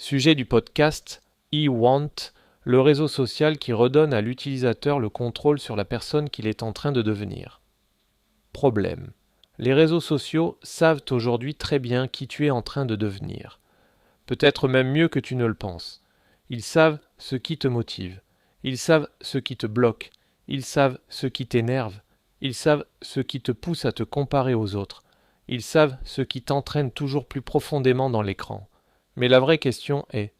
Sujet du podcast eWant, le réseau social qui redonne à l'utilisateur le contrôle sur la personne qu'il est en train de devenir. Problème. Les réseaux sociaux savent aujourd'hui très bien qui tu es en train de devenir. Peut-être même mieux que tu ne le penses. Ils savent ce qui te motive. Ils savent ce qui te bloque. Ils savent ce qui t'énerve. Ils savent ce qui te pousse à te comparer aux autres. Ils savent ce qui t'entraîne toujours plus profondément dans l'écran. Mais la vraie question est,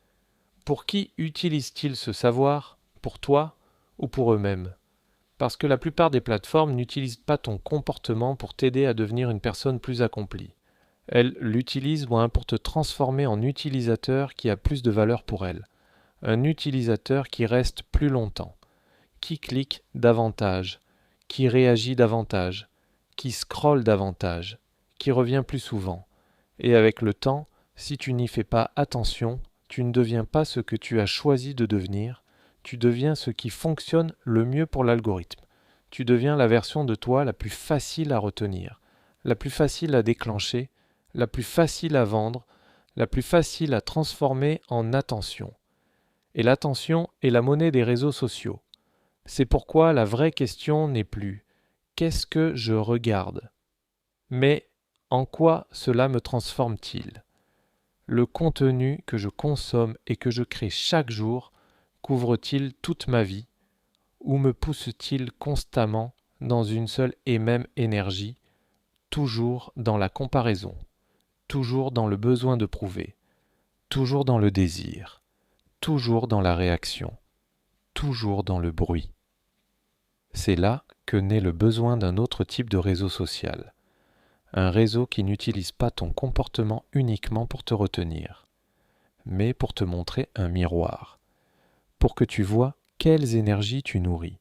pour qui utilisent-ils ce savoir? Pour toi ou pour eux-mêmes? Parce que la plupart des plateformes n'utilisent pas ton comportement pour t'aider à devenir une personne plus accomplie. Elles l'utilisent pour te transformer en utilisateur qui a plus de valeur pour elles. Un utilisateur qui reste plus longtemps, qui clique davantage, qui réagit davantage, qui scrolle davantage, qui revient plus souvent. Et avec le temps, si tu n'y fais pas attention, tu ne deviens pas ce que tu as choisi de devenir, tu deviens ce qui fonctionne le mieux pour l'algorithme. Tu deviens la version de toi la plus facile à retenir, la plus facile à déclencher, la plus facile à vendre, la plus facile à transformer en attention. Et l'attention est la monnaie des réseaux sociaux. C'est pourquoi la vraie question n'est plus « qu'est-ce que je regarde ?» mais « en quoi cela me transforme-t-il ?» Le contenu que je consomme et que je crée chaque jour couvre-t-il toute ma vie ou me pousse-t-il constamment dans une seule et même énergie, toujours dans la comparaison, toujours dans le besoin de prouver, toujours dans le désir, toujours dans la réaction, toujours dans le bruit. C'est là que naît le besoin d'un autre type de réseau social. Un réseau qui n'utilise pas ton comportement uniquement pour te retenir, mais pour te montrer un miroir, pour que tu vois quelles énergies tu nourris,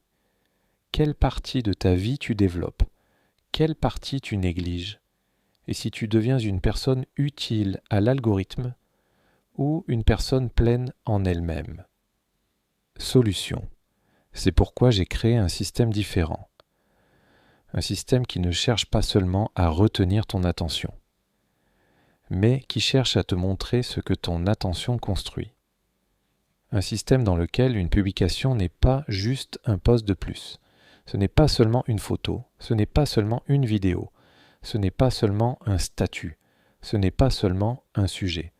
quelle partie de ta vie tu développes, quelle partie tu négliges, et si tu deviens une personne utile à l'algorithme ou une personne pleine en elle-même. Solution. C'est pourquoi j'ai créé un système différent. Un système qui ne cherche pas seulement à retenir ton attention, mais qui cherche à te montrer ce que ton attention construit. Un système dans lequel une publication n'est pas juste un post de plus. Ce n'est pas seulement une photo, ce n'est pas seulement une vidéo, ce n'est pas seulement un statut, ce n'est pas seulement un sujet.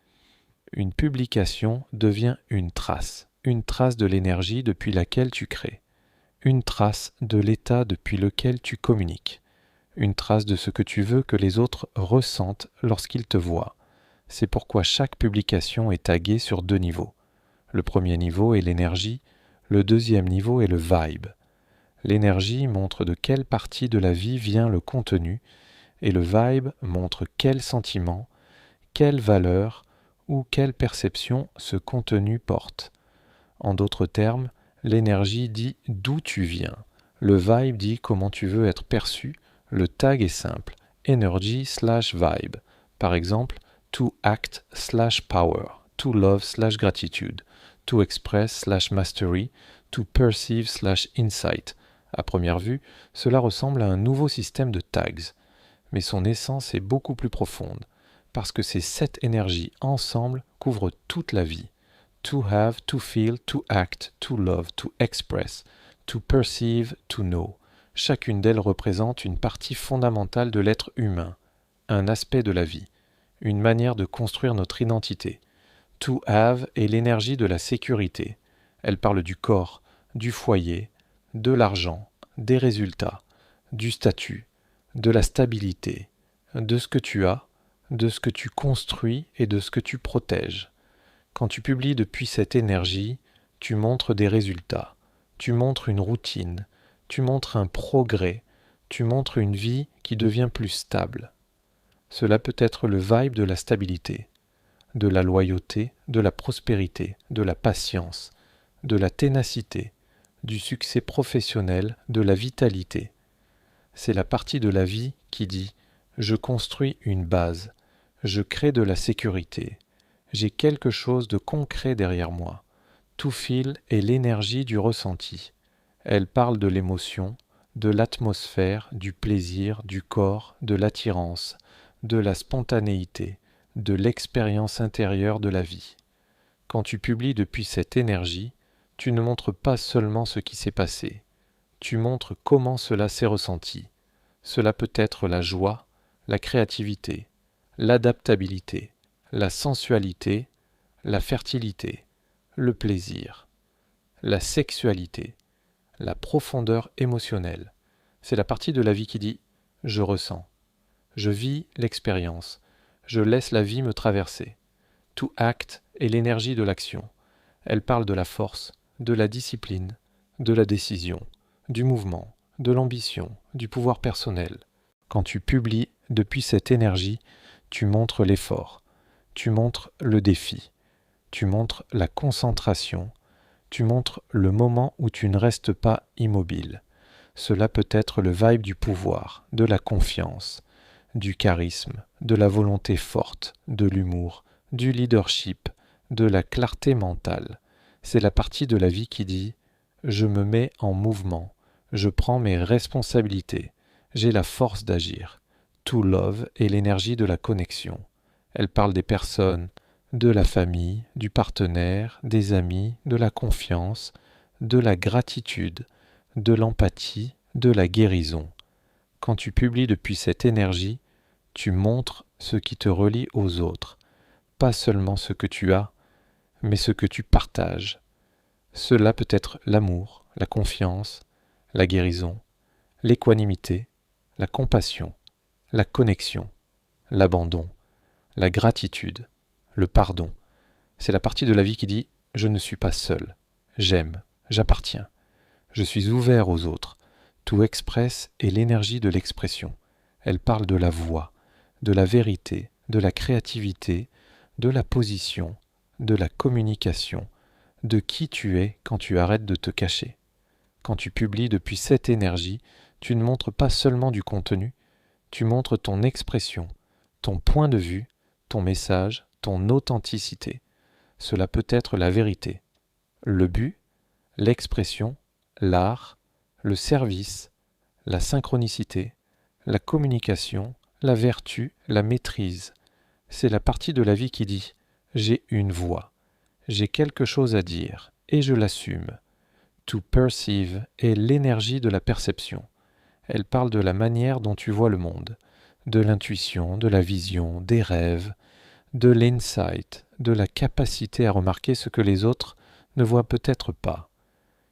Une publication devient une trace de l'énergie depuis laquelle tu crées. Une trace de l'état depuis lequel tu communiques, une trace de ce que tu veux que les autres ressentent lorsqu'ils te voient. C'est pourquoi chaque publication est taguée sur 2 niveaux. Le premier niveau est l'énergie, le deuxième niveau est le vibe. L'énergie montre de quelle partie de la vie vient le contenu, et le vibe montre quel sentiment, quelle valeur ou quelle perception ce contenu porte. En d'autres termes, l'énergie dit d'où tu viens. Le vibe dit comment tu veux être perçu. Le tag est simple. Energy/vibe. Par exemple, to act/power, to love/gratitude, to express/mastery, to perceive/insight. À première vue, cela ressemble à un nouveau système de tags. Mais son essence est beaucoup plus profonde, parce que ces 7 énergies ensemble couvrent toute la vie. To have, to feel, to act, to love, to express, to perceive, to know. Chacune d'elles représente une partie fondamentale de l'être humain, un aspect de la vie, une manière de construire notre identité. To have est l'énergie de la sécurité. Elle parle du corps, du foyer, de l'argent, des résultats, du statut, de la stabilité, de ce que tu as, de ce que tu construis et de ce que tu protèges. Quand tu publies depuis cette énergie, tu montres des résultats, tu montres une routine, tu montres un progrès, tu montres une vie qui devient plus stable. Cela peut être le vibe de la stabilité, de la loyauté, de la prospérité, de la patience, de la ténacité, du succès professionnel, de la vitalité. C'est la partie de la vie qui dit « Je construis une base, je crée de la sécurité ». J'ai quelque chose de concret derrière moi. To feel est l'énergie du ressenti. Elle parle de l'émotion, de l'atmosphère, du plaisir, du corps, de l'attirance, de la spontanéité, de l'expérience intérieure de la vie. Quand tu publies depuis cette énergie, tu ne montres pas seulement ce qui s'est passé, tu montres comment cela s'est ressenti. Cela peut être la joie, la créativité, l'adaptabilité, la sensualité, la fertilité, le plaisir, la sexualité, la profondeur émotionnelle. C'est la partie de la vie qui dit « je ressens ». Je vis l'expérience. Je laisse la vie me traverser. To act est l'énergie de l'action. Elle parle de la force, de la discipline, de la décision, du mouvement, de l'ambition, du pouvoir personnel. Quand tu publies depuis cette énergie, tu montres l'effort, tu montres le défi, tu montres la concentration, tu montres le moment où tu ne restes pas immobile. Cela peut être le vibe du pouvoir, de la confiance, du charisme, de la volonté forte, de l'humour, du leadership, de la clarté mentale. C'est la partie de la vie qui dit « je me mets en mouvement, je prends mes responsabilités, j'ai la force d'agir ». To love est l'énergie de la connexion. Elle parle des personnes, de la famille, du partenaire, des amis, de la confiance, de la gratitude, de l'empathie, de la guérison. Quand tu publies depuis cette énergie, tu montres ce qui te relie aux autres, pas seulement ce que tu as, mais ce que tu partages. Cela peut être l'amour, la confiance, la guérison, l'équanimité, la compassion, la connexion, l'abandon, la gratitude, le pardon. C'est la partie de la vie qui dit « je ne suis pas seul, j'aime, j'appartiens, je suis ouvert aux autres ». To express est l'énergie de l'expression. Elle parle de la voix, de la vérité, de la créativité, de la position, de la communication, de qui tu es quand tu arrêtes de te cacher. Quand tu publies depuis cette énergie, tu ne montres pas seulement du contenu, tu montres ton expression, ton point de vue, ton message, ton authenticité. Cela peut être la vérité, le but, l'expression, l'art, le service, la synchronicité, la communication, la vertu, la maîtrise. C'est la partie de la vie qui dit « j'ai une voix, j'ai quelque chose à dire et je l'assume ». To perceive est l'énergie de la perception. Elle parle de la manière dont tu vois le monde, de l'intuition, de la vision, des rêves, de l'insight, de la capacité à remarquer ce que les autres ne voient peut-être pas.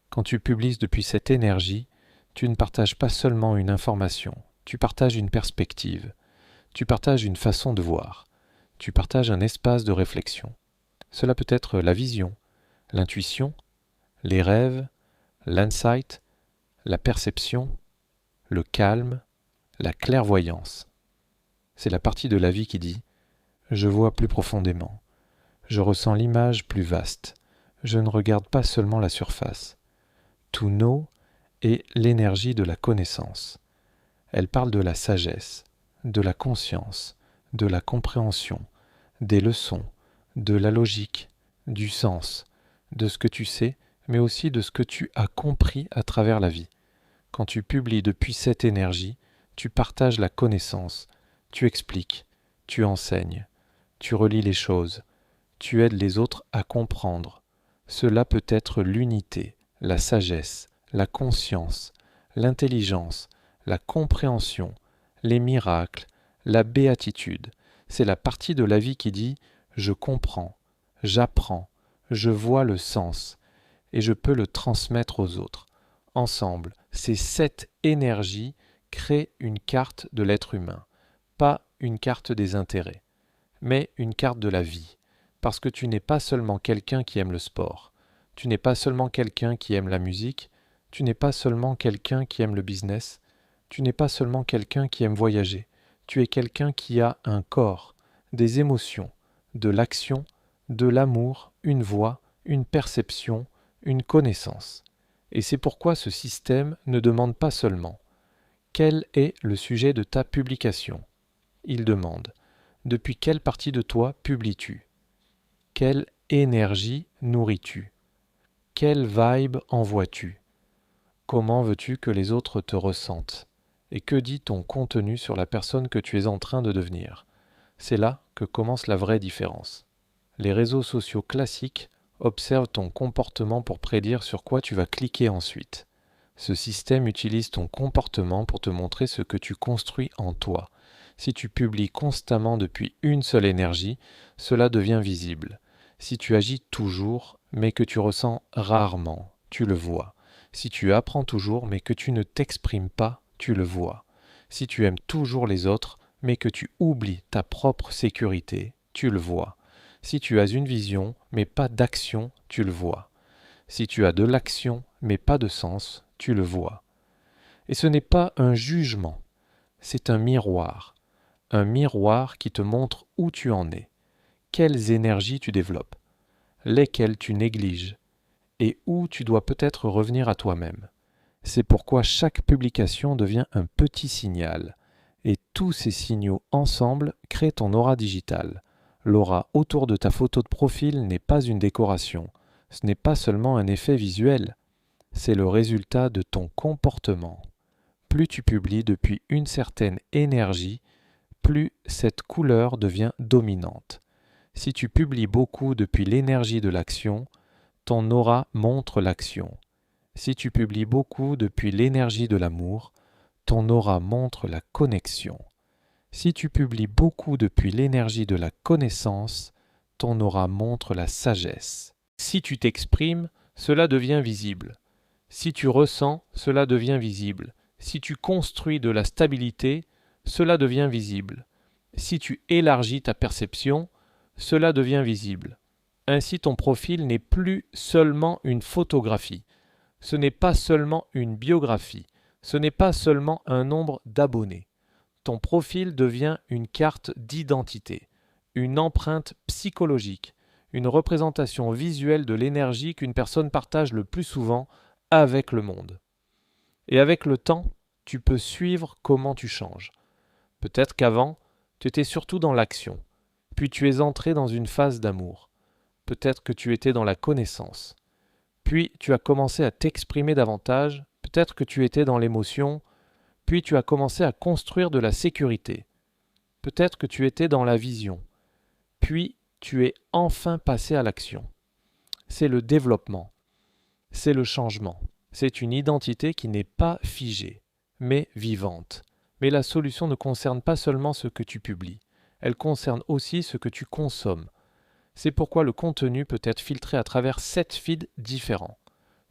Quand tu publies depuis cette énergie, tu ne partages pas seulement une information, tu partages une perspective, tu partages une façon de voir, tu partages un espace de réflexion. Cela peut être la vision, l'intuition, les rêves, l'insight, la perception, le calme, la clairvoyance. C'est la partie de la vie qui dit « je vois plus profondément, je ressens l'image plus vaste, je ne regarde pas seulement la surface ». To know est l'énergie de la connaissance. Elle parle de la sagesse, de la conscience, de la compréhension, des leçons, de la logique, du sens, de ce que tu sais, mais aussi de ce que tu as compris à travers la vie. Quand tu publies depuis cette énergie, tu partages la connaissance, tu expliques, tu enseignes, tu relis les choses, tu aides les autres à comprendre. Cela peut être l'unité, la sagesse, la conscience, l'intelligence, la compréhension, les miracles, la béatitude. C'est la partie de la vie qui dit « je comprends, j'apprends, je vois le sens et je peux le transmettre aux autres ». Ensemble, ces 7 énergies créent une carte de l'être humain, pas une carte des intérêts, mais une carte de la vie, parce que tu n'es pas seulement quelqu'un qui aime le sport, tu n'es pas seulement quelqu'un qui aime la musique, tu n'es pas seulement quelqu'un qui aime le business, tu n'es pas seulement quelqu'un qui aime voyager, tu es quelqu'un qui a un corps, des émotions, de l'action, de l'amour, une voix, une perception, une connaissance. Et c'est pourquoi ce système ne demande pas seulement « Quel est le sujet de ta publication ?» Il demande « Depuis quelle partie de toi publies-tu » Quelle énergie nourris-tu? Quelle vibe envoies-tu? Comment veux-tu que les autres te ressentent? Et que dit ton contenu sur la personne que tu es en train de devenir? C'est là que commence la vraie différence. Les réseaux sociaux classiques observent ton comportement pour prédire sur quoi tu vas cliquer ensuite. Ce système utilise ton comportement pour te montrer ce que tu construis en toi. Si tu publies constamment depuis une seule énergie, cela devient visible. Si tu agis toujours, mais que tu ressens rarement, tu le vois. Si tu apprends toujours, mais que tu ne t'exprimes pas, tu le vois. Si tu aimes toujours les autres, mais que tu oublies ta propre sécurité, tu le vois. Si tu as une vision, mais pas d'action, tu le vois. Si tu as de l'action, mais pas de sens, tu le vois. Et ce n'est pas un jugement, c'est un miroir qui te montre où tu en es, quelles énergies tu développes, lesquelles tu négliges, et où tu dois peut-être revenir à toi-même. C'est pourquoi chaque publication devient un petit signal, et tous ces signaux ensemble créent ton aura digitale. L'aura autour de ta photo de profil n'est pas une décoration, ce n'est pas seulement un effet visuel, c'est le résultat de ton comportement. Plus tu publies depuis une certaine énergie, plus cette couleur devient dominante. Si tu publies beaucoup depuis l'énergie de l'action, ton aura montre l'action. Si tu publies beaucoup depuis l'énergie de l'amour, ton aura montre la connexion. Si tu publies beaucoup depuis l'énergie de la connaissance, ton aura montre la sagesse. Si tu t'exprimes, cela devient visible. Si tu ressens, cela devient visible. Si tu construis de la stabilité, cela devient visible. Si tu élargis ta perception, cela devient visible. Ainsi ton profil n'est plus seulement une photographie, ce n'est pas seulement une biographie, ce n'est pas seulement un nombre d'abonnés. Ton profil devient une carte d'identité, une empreinte psychologique, une représentation visuelle de l'énergie qu'une personne partage le plus souvent avec le monde. Et avec le temps, tu peux suivre comment tu changes. Peut-être qu'avant, tu étais surtout dans l'action, puis tu es entré dans une phase d'amour. Peut-être que tu étais dans la connaissance. Puis tu as commencé à t'exprimer davantage, peut-être que tu étais dans l'émotion, puis tu as commencé à construire de la sécurité. Peut-être que tu étais dans la vision, puis tu es enfin passé à l'action. C'est le développement, c'est le changement, c'est une identité qui n'est pas figée, mais vivante. Mais la solution ne concerne pas seulement ce que tu publies, elle concerne aussi ce que tu consommes. C'est pourquoi le contenu peut être filtré à travers 7 feeds différents.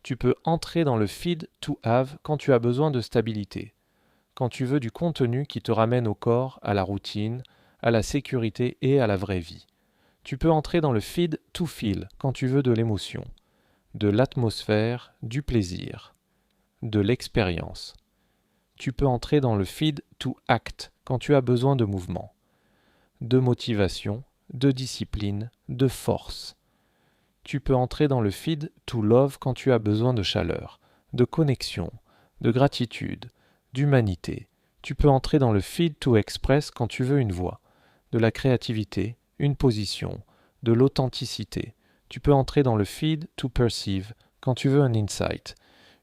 Tu peux entrer dans le feed to have quand tu as besoin de stabilité, quand tu veux du contenu qui te ramène au corps, à la routine, à la sécurité et à la vraie vie. Tu peux entrer dans le feed to feel quand tu veux de l'émotion, de l'atmosphère, du plaisir, de l'expérience. Tu peux entrer dans le feed to act quand tu as besoin de mouvement, de motivation, de discipline, de force. Tu peux entrer dans le feed to love quand tu as besoin de chaleur, de connexion, de gratitude, d'humanité. Tu peux entrer dans le feed to express quand tu veux une voix, de la créativité, une position, de l'authenticité. Tu peux entrer dans le feed to perceive quand tu veux un insight,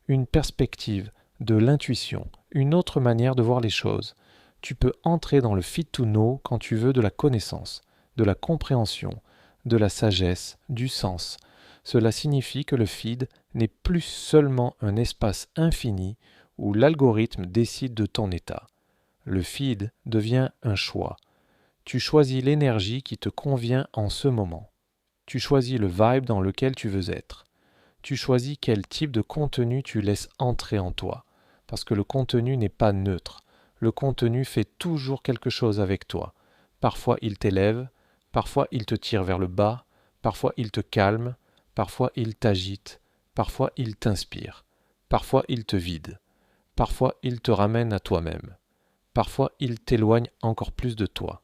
une perspective, de l'intuition, une autre manière de voir les choses. Tu peux entrer dans le feed to know quand tu veux de la connaissance, de la compréhension, de la sagesse, du sens. Cela signifie que le feed n'est plus seulement un espace infini où l'algorithme décide de ton état. Le feed devient un choix. Tu choisis l'énergie qui te convient en ce moment. Tu choisis le vibe dans lequel tu veux être. Tu choisis quel type de contenu tu laisses entrer en toi. Parce que le contenu n'est pas neutre. Le contenu fait toujours quelque chose avec toi. Parfois il t'élève, parfois il te tire vers le bas, parfois il te calme, parfois il t'agite, parfois il t'inspire, parfois il te vide, parfois il te ramène à toi-même, parfois il t'éloigne encore plus de toi.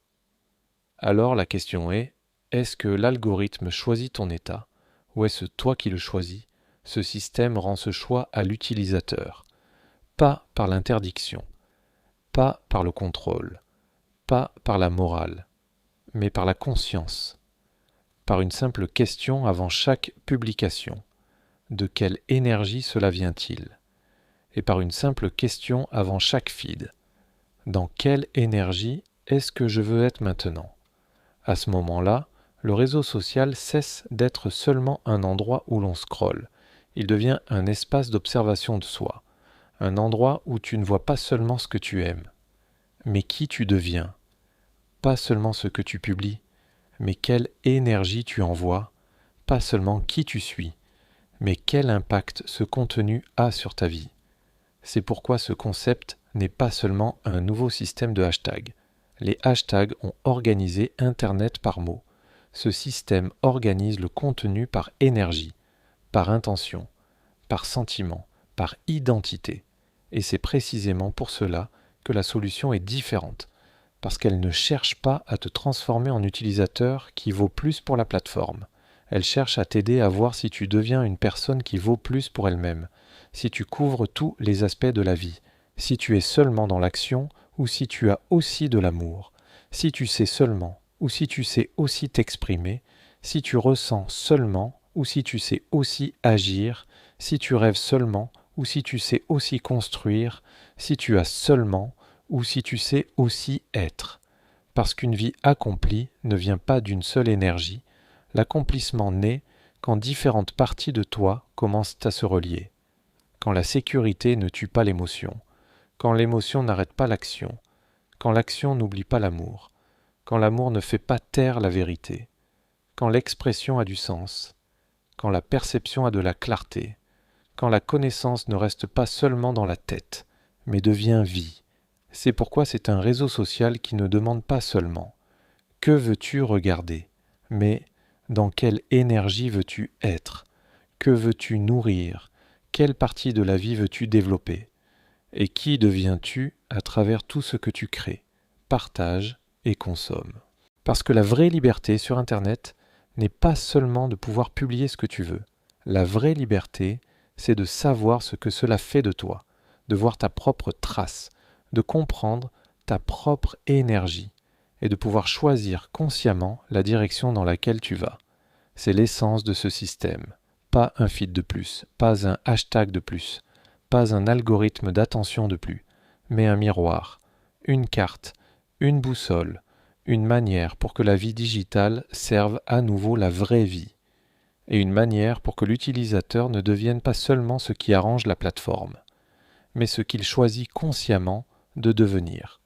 Alors la question est-ce que l'algorithme choisit ton état, ou est-ce toi qui le choisis? Ce système rend ce choix à l'utilisateur, pas par l'interdiction, pas par le contrôle, pas par la morale, mais par la conscience, par une simple question avant chaque publication. De quelle énergie cela vient-il? Et par une simple question avant chaque feed. Dans quelle énergie est-ce que je veux être maintenant? À ce moment-là, Le réseau social cesse d'être seulement un endroit où l'on scrolle. Il devient un espace d'observation de soi, un endroit où tu ne vois pas seulement ce que tu aimes, mais qui tu deviens, pas seulement ce que tu publies, mais quelle énergie tu envoies, pas seulement qui tu suis, mais quel impact ce contenu a sur ta vie. C'est pourquoi ce concept n'est pas seulement un nouveau système de hashtags. Les hashtags ont organisé Internet par mots. Ce système organise le contenu par énergie, par intention, par sentiment, par identité. Et c'est précisément pour cela que la solution est différente, parce qu'elle ne cherche pas à te transformer en utilisateur qui vaut plus pour la plateforme. Elle cherche à t'aider à voir si tu deviens une personne qui vaut plus pour elle-même, si tu couvres tous les aspects de la vie, si tu es seulement dans l'action ou si tu as aussi de l'amour, si tu sais seulement ou si tu sais aussi t'exprimer, si tu ressens seulement ou si tu sais aussi agir, si tu rêves seulement ou si tu sais aussi construire, si tu as seulement ou si tu sais aussi être. Parce qu'une vie accomplie ne vient pas d'une seule énergie, l'accomplissement naît quand différentes parties de toi commencent à se relier, quand la sécurité ne tue pas l'émotion, quand l'émotion n'arrête pas l'action, quand l'action n'oublie pas l'amour, quand l'amour ne fait pas taire la vérité, quand l'expression a du sens, quand la perception a de la clarté, quand la connaissance ne reste pas seulement dans la tête, mais devient vie. C'est pourquoi c'est un réseau social qui ne demande pas seulement « Que veux-tu regarder ?», mais « Dans quelle énergie veux-tu être ? Que veux-tu nourrir ? Quelle partie de la vie veux-tu développer ? Et qui deviens-tu à travers tout ce que tu crées, partages et consommes ?» Parce que la vraie liberté sur Internet n'est pas seulement de pouvoir publier ce que tu veux. La vraie liberté, c'est de savoir ce que cela fait de toi, de voir ta propre trace, de comprendre ta propre énergie et de pouvoir choisir consciemment la direction dans laquelle tu vas. C'est l'essence de ce système. Pas un feed de plus, pas un hashtag de plus, pas un algorithme d'attention de plus, mais un miroir, une carte, une boussole, une manière pour que la vie digitale serve à nouveau la vraie vie, et une manière pour que l'utilisateur ne devienne pas seulement ce qui arrange la plateforme, mais ce qu'il choisit consciemment de devenir.